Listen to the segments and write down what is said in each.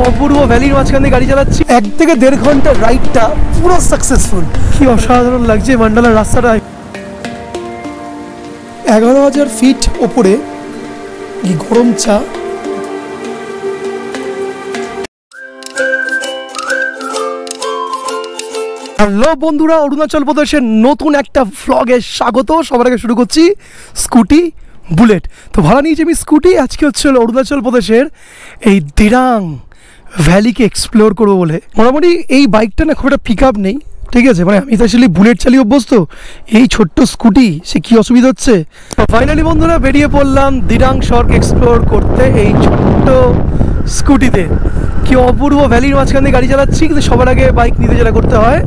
অপূর্ব ভ্যালির মাঝখানে গাড়ি চালাচ্ছি। 1 থেকে 1.5 ঘন্টার রাইডটা পুরো সাকসেসফুল। কি অসাধারণ লাগছে মান্ডালার রাস্তাটা। 11,000 ফিট ওপরে গরম চা। হ্যালো বন্ধুরা, অরুণাচল প্রদেশের নতুন একটা ভ্লগে স্বাগত। সবার আগে শুরু করছি স্কুটি বুলেট। তো ভাড়া নিয়েছি আমি স্কুটি। আজকে হচ্ছে অরুণাচল প্রদেশের এই দিরাং ভ্যালিকে এক্সপ্লোর করবো বলে। মোটামুটি এই বাইকটা না খুব একটা পিক আপ নেই, ঠিক আছে, মানে আমি তো আসলে বুলেট চালিয়ে অভ্যস্ত। এই ছোট্ট স্কুটি সে কী অসুবিধা হচ্ছে। ফাইনালি বন্ধুরা বেরিয়ে পড়লাম দিরাং শহর এক্সপ্লোর করতে এই ছোট্ট স্কুটিতে। কি অপূর্ব ভ্যালির মাঝখানে গাড়ি চালাচ্ছি। কিন্তু সবার আগে বাইক নিতে যেটা করতে হয়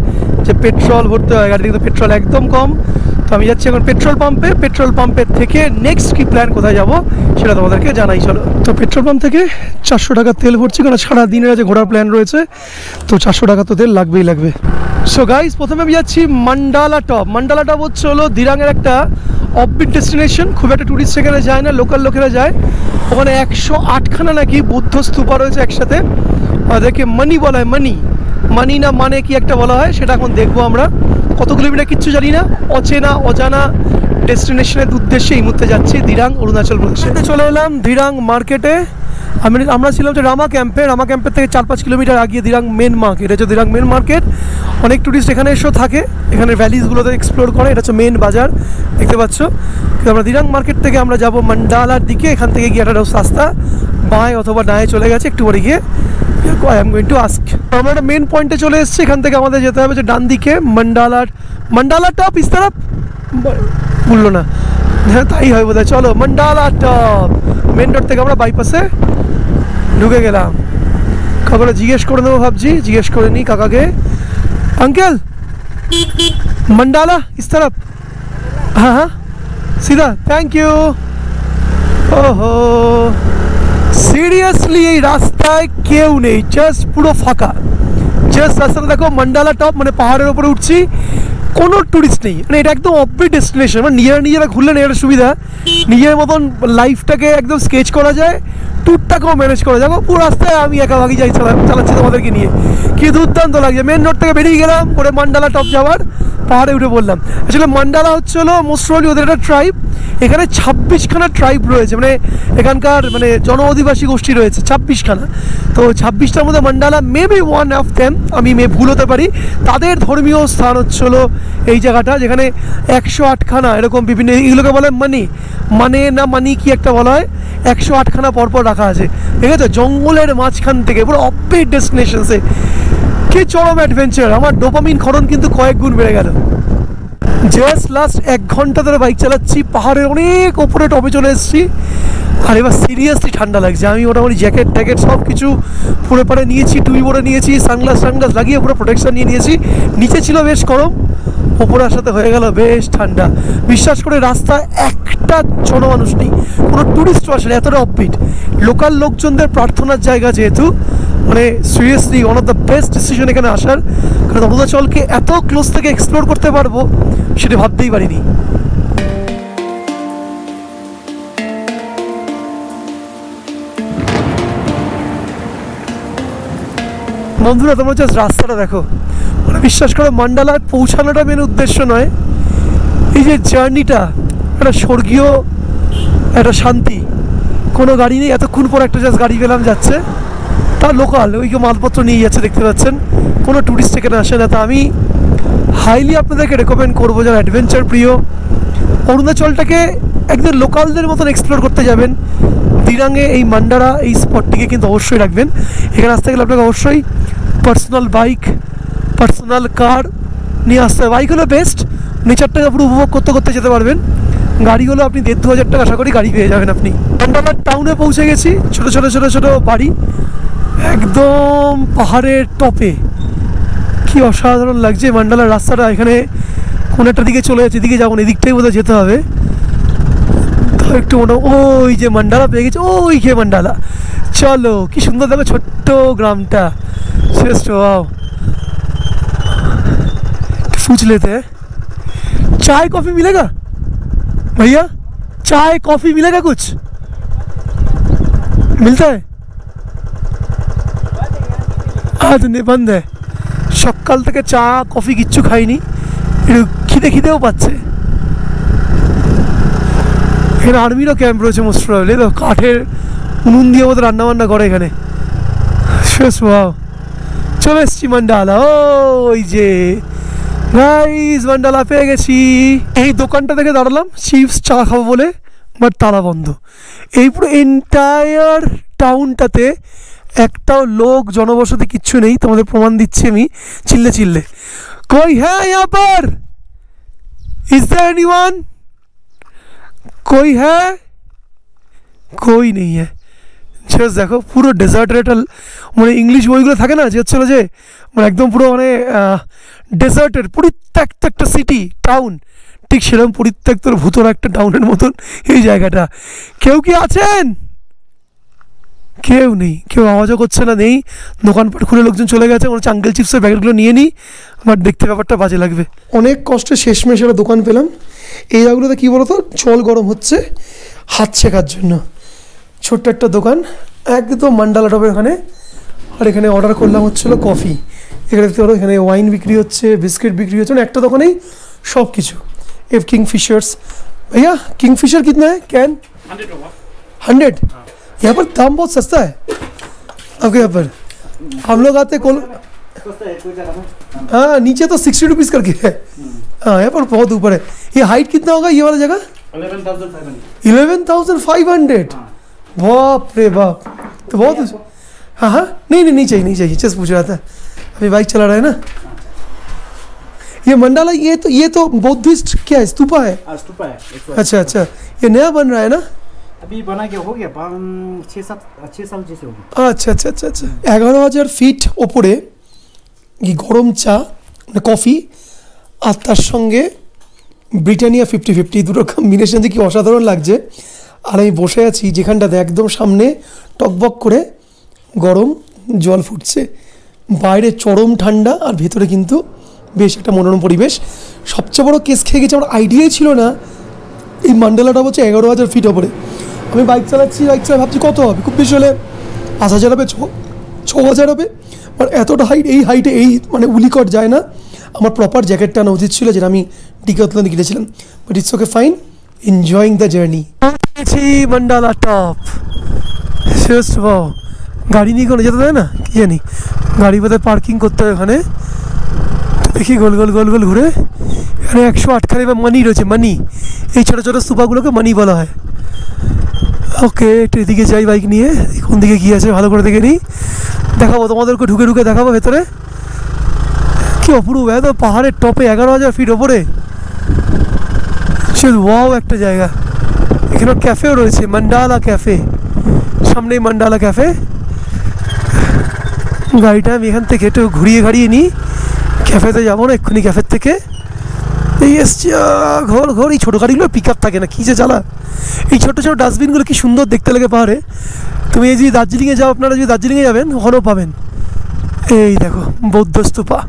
যে পেট্রোল ভরতে হয়। গাড়িতে কিন্তু পেট্রোল একদম কম। তো আমি যাচ্ছি এখন পেট্রোল পাম্পে। পেট্রোল পাম্পের থেকে নেক্সট কি প্ল্যান, কোথায় যাব সেটা তোমাদেরকে জানাই। চলো, তো পেট্রোল পাম্প থেকে 400 টাকা তেল ভরছি, কারণ সারাদিনের যে ঘোরার প্ল্যান রয়েছে, তো 400 টাকা তো তেল লাগবেই লাগবে। সো গাইস, প্রথমে আমি যাচ্ছি মান্ডালা টপ। মান্ডালা টপ হচ্ছে দিরাংয়ের একটা অফবিট ডেস্টিনেশন। খুব একটা টুরিস্ট সেখানে যায় না, লোকাল লোকেরা যায়। ওখানে 108খানা নাকি বুদ্ধ স্তূপা রয়েছে একসাথে। ওদেরকে মানি বলা হয়, মানি না মানে কি একটা বলা হয়, সেটা এখন দেখবো আমরা। কত কিলোমিটার কিচ্ছু জানি না, অজানা ডেস্টিনেশনের উদ্দেশ্যে এই মুহূর্তে যাচ্ছি দিরাং, অরুণাচল প্রদেশে। চলে এলাম দিরাং মার্কেটে। আমরা ছিলাম যে রামা ক্যাম্পের থেকে 4-5 কিলোমিটার আগিয়ে দিরাং মেন মার্কেট। এটা হচ্ছে দিরাং মেন মার্কেট। অনেক টুরিস্ট এখানে এসেও থাকে, এখানে ভ্যালিজগুলোতে এক্সপ্লোর করে। এটা হচ্ছে মেন বাজার, দেখতে পাচ্ছ। কিন্তু আমরা দিরাং মার্কেট থেকে আমরা যাব মান্ডালার দিকে। এখান থেকে গিয়ে একটা রাস্তা বাঁয়ে অথবা ডাঁয়ে চলে গেছে, একটু পরে গিয়ে I am going to ask. আমরা একটা মেন পয়েন্টে চলে এসেছি। এখান থেকে আমাদের যেতে হবে যে ডান দিকে মান্ডালা টপ। ইস তরফ বললো না, হ্যাঁ তাই হয় বোধ হয়। চলো, মান্ডালা টপ। মেন রোড থেকে আমরা বাইপাসে ঢুকে গেলাম। কাকাকে জিজ্ঞেস করে নেবো ভাবছি, জিজ্ঞেস করে নি কাকাকে। अंकल मंडाला इस तरफ? हाँ हाँ सीधा, थैंक यू। ओहो, সিরিয়াসলি এই রাস্তায় কেউ নেই, জাস্ট পুরো ফাঁকা। জাস্ট রাস্তাটা দেখো, মান্ডালা টপ মানে পাহাড়ের ওপরে উঠছি, কোনো টুরিস্ট নেই। মানে এটা একদম অফবিট ডেস্টিনেশন। মানে নিজেরা ঘুরলে না, এটা সুবিধা। নিজের মতন লাইফটাকে একদম স্কেচ করা যায়, ট্যুরটাকেও ম্যানেজ করা যাবো। পুরো রাস্তায় আমি একাভাগি চালাচ্ছি তোমাদেরকে নিয়ে। কি দুর্দান্ত লাগছে। মেন রোড থেকে বেরিয়ে গেলাম, করে মান্ডালা টপ যাওয়ার পাহাড়ে উঠে বললাম। আসলে মান্ডালা হচ্ছে মোস্ট প্রবাবলি ওদের একটা ট্রাইব। এখানে 26খানা ট্রাইব রয়েছে, মানে এখানকার মানে জন অধিবাসী গোষ্ঠী রয়েছে 26খানা। তো 26টার মধ্যে mandala maybe one of them, আমি ভুল হতে পারি। তাদের ধর্মীয় স্থান হচ্ছে এই জায়গাটা, যেখানে 108খানা এরকম বিভিন্ন, এগুলোকে বলে মানি কি একটা বলা হয়, 108খানা পরপর রাখা আছে, ঠিক আছে, জঙ্গলের মাঝখান থেকে পুরো অফবিট ডেস্টিনেশনসে। কি চরম অ্যাডভেঞ্চার। আমার ডোপামিন ক্ষরণ কিন্তু কয়েক গুণ বেড়ে গেল। জাস্ট লাস্ট 1 ঘন্টা ধরে বাইক চালাচ্ছি, পাহাড়ের অনেক ওপরে টপে চলে এসেছি। আর এবার সিরিয়াসলি ঠান্ডা লাগছে। আমি মোটামুটি জ্যাকেট ট্যাকেট সব কিছু পুরো পারে নিয়েছি, টুপি পরে নিয়েছি, সানগ্লাস লাগিয়ে পুরো প্রোটেকশন নিয়েছি। নিচে ছিল বেশ গরম, ওপরে আসাতে হয়ে গেল বেশ ঠান্ডা। বিশ্বাস করে রাস্তায় একটা জনমানুষ নেই, কোনো টুরিস্টও আসে না, এতটা অফবিট। লোকাল লোকজনদের প্রার্থনার জায়গা যেহেতু, মানে seriously one of the best decision এখানে আসার। কারণ অরুণাচলকে এত ক্লোজ থেকে এক্সপ্লোর করতে পারবো সেটা ভাবতেই পারিনি। বন্ধুরা তোমরা জাস্ট রাস্তাটা দেখো। মানে বিশ্বাস করো, মান্ডালায় পৌঁছানোটা মেন উদ্দেশ্য নয়, এই যে জার্নিটা একটা স্বর্গীয় একটা শান্তি। কোনো গাড়ি নেই, এতক্ষণ পর একটা জাস্ট গাড়ি পেলাম যাচ্ছে, তার লোকাল, ওই মালপত্র নিয়ে যাচ্ছে, দেখতে পাচ্ছেন। কোনো টুরিস্ট এখানে আসে না। তা আমি হাইলি আপনাদেরকে রেকমেন্ড করবো, যারা অ্যাডভেঞ্চার প্রিয়, অরুণাচলটাকে একদম লোকালদের মতন এক্সপ্লোর করতে যাবেন, দিরাংয়ে এই মান্ডালা এই স্পটটিকে কিন্তু অবশ্যই রাখবেন। এখানে আসতে গেলে আপনাকে অবশ্যই পার্সোনাল বাইক, পার্সোনাল কার নিয়ে আসতে হবে। বাইক হলো বেস্ট, নেচারটাকে পুরো উপভোগ করতে করতে যেতে পারবেন। গাড়ি হলো আপনি 1,500-2,000 টাকা আশা করি গাড়ি পেয়ে যাবেন আপনি। মান্ডালার টাউনে পৌঁছে গেছি। ছোটো ছোটো বাড়ি একদম পাহাড়ের টপে। কি অসাধারণ লাগছে মান্ডালার রাস্তাটা। এখানে কোনো একটা দিকে চলে যাচ্ছে, এদিকে যাবো না, এদিকটাই বোধহয় যেতে হবে। তাও একটু ওই যে মান্ডালা পেয়ে গেছে, ওই যে মান্ডালা। চলো, কি সুন্দর দেখো ছোট্ট গ্রামটা, শ্রেষ্ঠ। पूछ लेते हैं, चाय कॉफ़ी मिलेगा भैया? चाय कॉफ़ी मिलेगा? कुछ मिलता है? আজ নিবন্ধ সকাল থেকে চা কফি কিচ্ছু খাইনি, একটু খিদেও পাচ্ছে। এখানে আর্মিরও ক্যাম্প রয়েছে মোস্ট প্রবাবলি, তো কাঠের উনুন দিয়ে ওদের রান্নাবান্না করে এখানে। চলে এসছি মান্ডালা, ওই যে গাইস মান্ডালা পেয়ে গেছি। এই দোকানটা থেকে দাঁড়ালাম চিপস চা খাবো বলে, বাট তালা বন্ধ। এই পুরো এন্টায়ার টাউনটাতে একটাও লোক জনবসতি কিচ্ছু নেই, তোমাদের প্রমাণ দিচ্ছি আমি চিল্লে। কই হ্যাঁ यहाँ पर इज देयर एनीवन, कोई है, कोई नहीं है। জাস্ট দেখো পুরো ডেজার্টের একটা মানে ইংলিশ বইগুলো থাকে না যে হচ্ছিল যে মানে একদম পুরো মানে ডেজার্টের পরিত্যক্ত একটা সিটি টাউন, ঠিক সেরকম পরিত্যক্ত ভূতর একটা টাউনের মতন এই জায়গাটা। কেউ কি আছেন? কেউ নেই, কেউ আওয়াজও করছে না, নেই। দোকানপাট খুলে লোকজন চলে গেছে। মানে চাঙ্গেল চিপসের প্যাকেটগুলো নিয়ে নিই, আমার দেখতে ব্যাপারটা বাজে লাগবে। অনেক কষ্টে শেষমেশ একটা দোকান পেলাম। এই জায়গাগুলোতে কী বলতো, জল গরম হচ্ছে হাত শেখার জন্য। ছোট্ট একটা দোকান একদম মান্ডালা টপের এখানে। আর এখানে অর্ডার করলাম হচ্ছিলো কফি। এখানে দেখতে পারো এখানে ওয়াইন বিক্রি হচ্ছে, বিস্কিট বিক্রি হচ্ছে, মানে একটা দোকানেই সব কিছু। এফ किंगफिशर्स भैया, किंगफिशर कितना है कैन? 100। यहाँ पर दाम बहुत सस्ता है आपके यहाँ पर। हम लोग आते हाँ नीचे तो 60 रुपीज़ करके है। हाँ यहाँ पर बहुत ऊपर है। ये हाइट कितना होगा ये वाला जगह? 11,500। बाप रे बाप, तो बहुत। हाँ नहीं चाहिए, जस्ट पूछ रहा था, अभी बाइक चला रहा है ना। ये मंडाला ये तो बौद्धिस्ट क्या है, स्तूपा है? स्तूपा है। अच्छा ये नया बन रहा है ना? अभी बना के हो गया 6 साल जैसे हो गया। अच्छा 11,000 ফিট ওপরে এই গরম চা মানে কফি আর তার সঙ্গে ব্রিটানিয়া 50-50 দুটো কম্বিনেশন যে কি অসাধারণ লাগছে। আর আমি বসে আছি যেখানটাতে একদম সামনে টকবক করে গরম জল ফুটছে, বাইরে চরম ঠান্ডা আর ভেতরে কিন্তু বেশ একটা মনোরম পরিবেশ। সবচেয়ে বড় কেস খেয়ে গেছে, আমার আইডিয়াই ছিল না এই মান্ডালাটা হচ্ছে 11,000 ফিট ওপরে। আমি বাইক চালাচ্ছি ভাবছি কত হবে, খুব বেশি হলে 5,000 হবে, 6,000 হবে। আর এতটা হাইট, এই হাইটে এই মানে উলিকট যায় না। আমার প্রপার জ্যাকেটটা আনা উচিত ছিল, যেটা আমি ডিক্যাথলনে কিনেছিলাম। But it's okay, fine, enjoying the journey. Mandala top শেষ। গাড়ি নিয়ে কোনো যেতে দেয় না, কি জানি গাড়ি বোধহয় পার্কিং করতে হয় ওখানে। দেখি গোল গোল ঘুরে এখানে 108 বা মানি রয়েছে, মানি। এই ছোটো ছোটো স্তূপাগুলোকে মানি বলা হয়। ওকে একটু এদিকে যাই বাইক নিয়ে, কোন দিকে কী আছে ভালো করে দেখে নিই, দেখাবো তোমাদেরকে, ঢুকে দেখাবো ভেতরে। কি অপূর্ব এত পাহাড়ের টপে 11,000 ফিট ওপরে, সে ওয়াও একটা জায়গা। এখানে ক্যাফেও রয়েছে, মান্ডালা ক্যাফে, সামনেই মান্ডালা ক্যাফে। গাড়িটা আমি এখান থেকে একটু ঘুরিয়ে নিই, ক্যাফেতে যাবো না এক্ষুনি। ক্যাফের থেকে এই এসছি ঘর এই ছোটো গাড়িগুলো পিক আপ থাকে না, কী যে জ্বালা। এই ছোটো ডাস্টবিনগুলো কি সুন্দর দেখতে লাগে পাহাড়ে। তুমি এই যদি দার্জিলিংয়ে যাও, আপনারা যদি দার্জিলিংয়ে যাবেন ওখানেও পাবেন। এই দেখো বৌদ্ধ স্তূপা।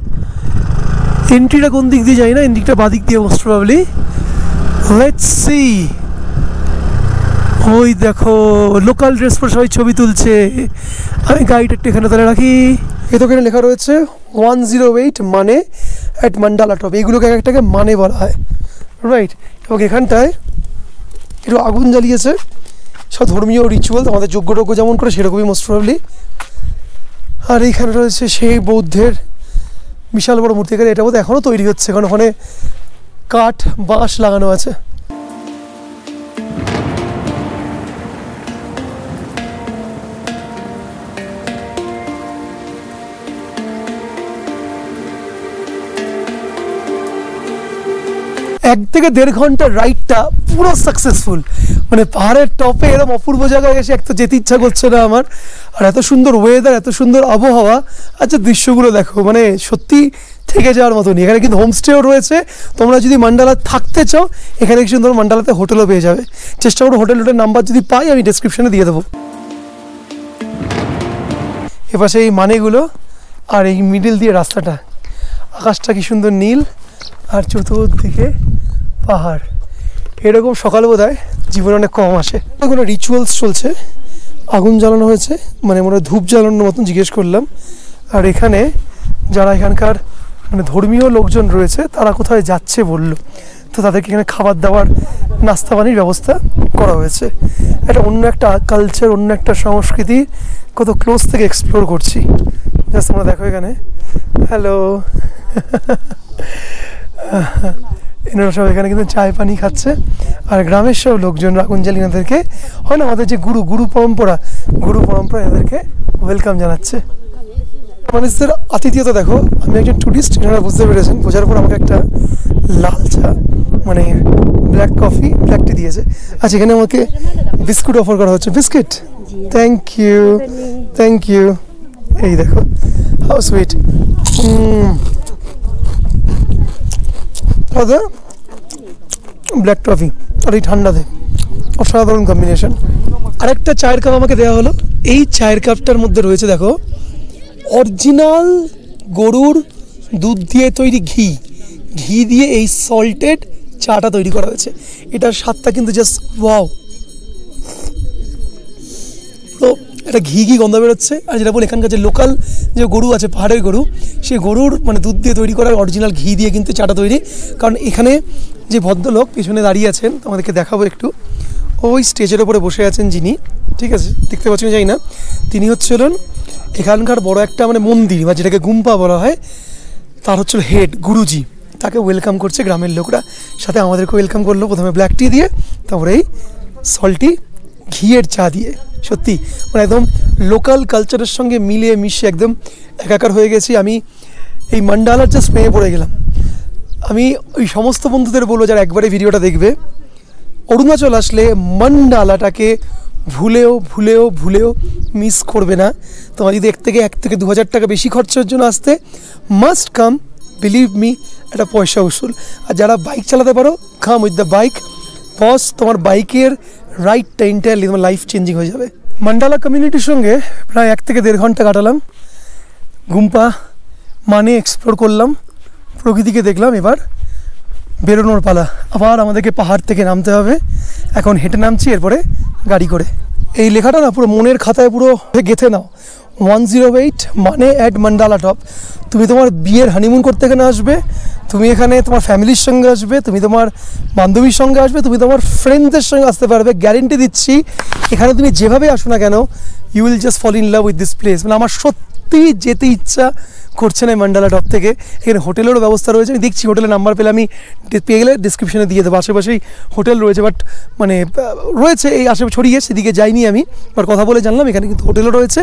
এন্ট্রিটা কোন দিক দিয়ে যাই না, এন্ট্রিটা বাদিক দিয়ে মোস্ট প্রবাবলি। Let's see. ওই দেখো লোকাল ড্রেস পরে সবাই ছবি তুলছে। আমি গাড়িটা একটু এখানে তাহলে রাখি। এ তো এখানে লেখা রয়েছে 108 মানে অ্যাট মান্ডালা টপ। এইগুলোকে এক একটাকে মানে বলা হয়, রাইট। এবং এখানটায় একটু আগুন জ্বালিয়েছে, সব ধর্মীয় রিচুয়াল, আমাদের যজ্ঞ যেমন করে সেরকমই মোস্ট প্রবাবলি। আর এইখানে রয়েছে সেই বৌদ্ধের বিশাল বড় মূর্তি। এখানে এটা বোধহয় এখনও তৈরি হচ্ছে, কারণ ওখানে কাঠ বাঁশ লাগানো আছে। এক থেকে 1.5 ঘন্টার রাইডটা পুরো সাকসেসফুল। মানে পাহাড়ের টপে এরকম অপূর্ব জায়গায় এসে এক তো যেতে ইচ্ছা করছে না আমার, আর এত সুন্দর ওয়েদার, এত সুন্দর আবহাওয়া। আচ্ছা দৃশ্যগুলো দেখো, মানে সত্যি থেকে যাওয়ার মতনই। এখানে কিন্তু হোমস্টেও রয়েছে, তোমরা যদি মান্ডালা থাকতে চাও এখানে কিছু সুন্দর মান্ডালাতে হোটেলও পেয়ে যাবে। চেষ্টা করো হোটেলের নাম্বার যদি পাই আমি ডেসক্রিপশনে দিয়ে দেবো। এপাশে এই মানেগুলো আর এই মিডিল দিয়ে রাস্তাটা, আকাশটা কি সুন্দর নীল আর চতুর্দিকে পাহাড়। এরকম সকাল বোধহয় জীবনে অনেক কম আসে। কোনো রিচুয়ালস চলছে, আগুন জ্বালানো হয়েছে, মানে মনে ধূপ জ্বালানোর মতন। জিজ্ঞেস করলাম আর এখানে যারা এখানকার মানে ধর্মীয় লোকজন রয়েছে তারা কোথায় যাচ্ছে বলল, তো তাদেরকে এখানে খাবার দাবার নাস্তা পানির ব্যবস্থা করা হয়েছে। এটা অন্য একটা কালচার, অন্য একটা সংস্কৃতি কত ক্লোজ থেকে এক্সপ্লোর করছি। জাস্ট আমরা দেখো এখানে, হ্যালো এনারা সব এখানে কিন্তু চায় পানি খাচ্ছে। আর গ্রামের সব লোকজন রাগুঞ্জালি এনাদেরকে হয় না আমাদের যে গুরু পরম্পরা এনাদেরকে ওয়েলকাম জানাচ্ছে। মানুষদের আতিথেয়তা দেখো। আমি একজন টুরিস্ট, এনারা বুঝতে পেরেছেন, বোঝার পর আমাকে একটা লাল চা মানে ব্ল্যাক টি দিয়েছে। আচ্ছা, এখানে আমাকে বিস্কুট অফার করা হচ্ছে। Biscuit, thank you. এই দেখো, হাউ সুইট। দাদা ব্ল্যাক টফি আর এই ঠান্ডাতে অসাধারণ কম্বিনেশন। আরেকটা চায়ের কাপ আমাকে দেওয়া হলো। এই চায়ের কাপটার মধ্যে রয়েছে দেখো অরিজিনাল গরুর দুধ দিয়ে তৈরি ঘি দিয়ে এই সল্টেড চাটা তৈরি করা হয়েছে। এটার স্বাদটা কিন্তু জাস্ট ওয়াও, তো একটা ঘি গন্ধ বেরোচ্ছে। আর যেটা বলে এখানকার যে লোকাল যে গরু আছে, পাহাড়ের গরু, সেই গরুর মানে দুধ দিয়ে তৈরি করা অরিজিনাল ঘি দিয়ে কিন্তু চাটা তৈরি। কারণ এখানে যে ভদ্রলোক পিছনে দাঁড়িয়ে আছেন, আমাদেরকে দেখাবো একটু, ওই স্টেজের ওপরে বসে আছেন যিনি, ঠিক আছে, দেখতে পাচ্ছেন যাই না, তিনি হচ্ছিলেন এখানকার বড় একটা মানে মন্দির বা যেটাকে গুম্পা বলা হয়, তার হচ্ছিল হেড গুরুজি। তাকে ওয়েলকাম করছে গ্রামের লোকরা, সাথে আমাদেরকে ওয়েলকাম করলো প্রথমে ব্ল্যাক টি দিয়ে, তারপরে এই সল্টি ঘিয়ের চা দিয়ে। সত্যি মানে একদম লোকাল কালচারের সঙ্গে মিলিয়ে মিশে একদম একাকার হয়ে গেছি। আমি এই মান্ডালার জাস্ট পেয়ে পড়ে গেলাম। আমি ওই সমস্ত বন্ধুদের বলবো যারা একবারে ভিডিওটা দেখবে, অরুণাচল আসলে মান্ডালাটাকে ভুলেও মিস করবে না। তোমার যদি 1 থেকে 2,000 টাকা বেশি খরচার জন্য আসতে, মাস্ট কাম, বিলিভ মি, একটা পয়সা উসুল। আর যারা বাইক চালাতে পারো, কাম উইথ দ্য বাইক বস, তোমার বাইকের রাইডটা এন্টায়ারলি তোমার লাইফ চেঞ্জিং হয়ে যাবে। মান্ডালা কমিউনিটির সঙ্গে প্রায় 1 থেকে 1.5 ঘন্টা কাটালাম। গুম্পা মানে এক্সপ্লোর করলাম, প্রকৃতিকে দেখলাম। এবার বেরোনোর পালা, আবার আমাদেরকে পাহাড় থেকে নামতে হবে। এখন হেঁটে নামছি, এরপরে গাড়ি করে। এই লেখাটা না পুরো মনের খাতায় পুরো গেঁথে নাও, 108 মানে অ্যাট মান্ডালা টপ। তুমি তোমার বিয়ের হানিমুন করতে এখানে আসবে, তুমি এখানে তোমার ফ্যামিলির সঙ্গে আসবে, তুমি তোমার বান্ধবীর সঙ্গে আসবে, তুমি তোমার ফ্রেন্ডসদের সঙ্গে আসতে পারবে। গ্যারেন্টি দিচ্ছি, এখানে তুমি যেভাবে আসো না কেন, you will just fall in love with this place. মানে আমার সত্যি যেতে ইচ্ছা করছে না মান্ডালা টপ থেকে। এখানে হোটেলেরও ব্যবস্থা রয়েছে, আমি দেখছি হোটেলের নাম্বার পেলে আমি পেয়ে গেলে ডিসক্রিপশনে দিয়ে দেবো। আশেপাশেই হোটেল রয়েছে, বাট মানে রয়েছে এই আশেপাশে ছড়িয়ে, সেদিকে যাইনি আমি, বাট কথা বলে জানলাম এখানে কিন্তু হোটেলও রয়েছে,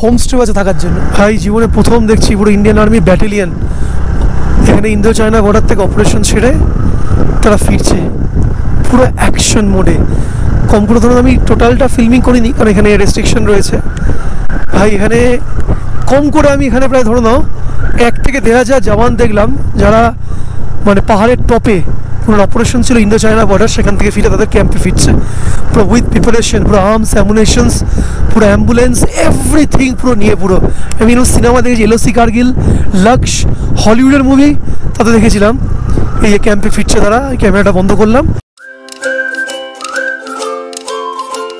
হোমস্টেও আছে থাকার জন্য। ভাই জীবনে প্রথম দেখছি পুরো ইন্ডিয়ান আর্মি ব্যাটালিয়ন এখানে ইন্দো চায়না বর্ডার থেকে অপারেশন সেরে তারা ফিরছে পুরো অ্যাকশন মোডে। কম করে ধরুন আমি টোটালটা ফিল্মিং করিনি, কারণ এখানে রেস্ট্রিকশন রয়েছে। ভাই এখানে কম করে আমি এখানে প্রায় ধরো নাও 1 থেকে 1,500 জওয়ান দেখলাম, যারা মানে পাহাড়ের টপে পুরো অপারেশন ছিল ইন্দো চায়না বর্ডার, সেখান থেকে ফিরে তাদের ক্যাম্পে ফিরছে পুরো উইথ প্রিপারেশন, পুরো আর্মস, অ্যামুনেশনস, পুরো অ্যাম্বুলেন্স, এভরিথিং পুরো নিয়ে। পুরো আমি সিনেমা দেখেছি, এলওসি কার্গিল, লাক্স, হলিউডের মুভি, তাতে দেখেছিলাম এই যে ক্যাম্পে ফিরছে তারা। ক্যামেরাটা বন্ধ করলাম।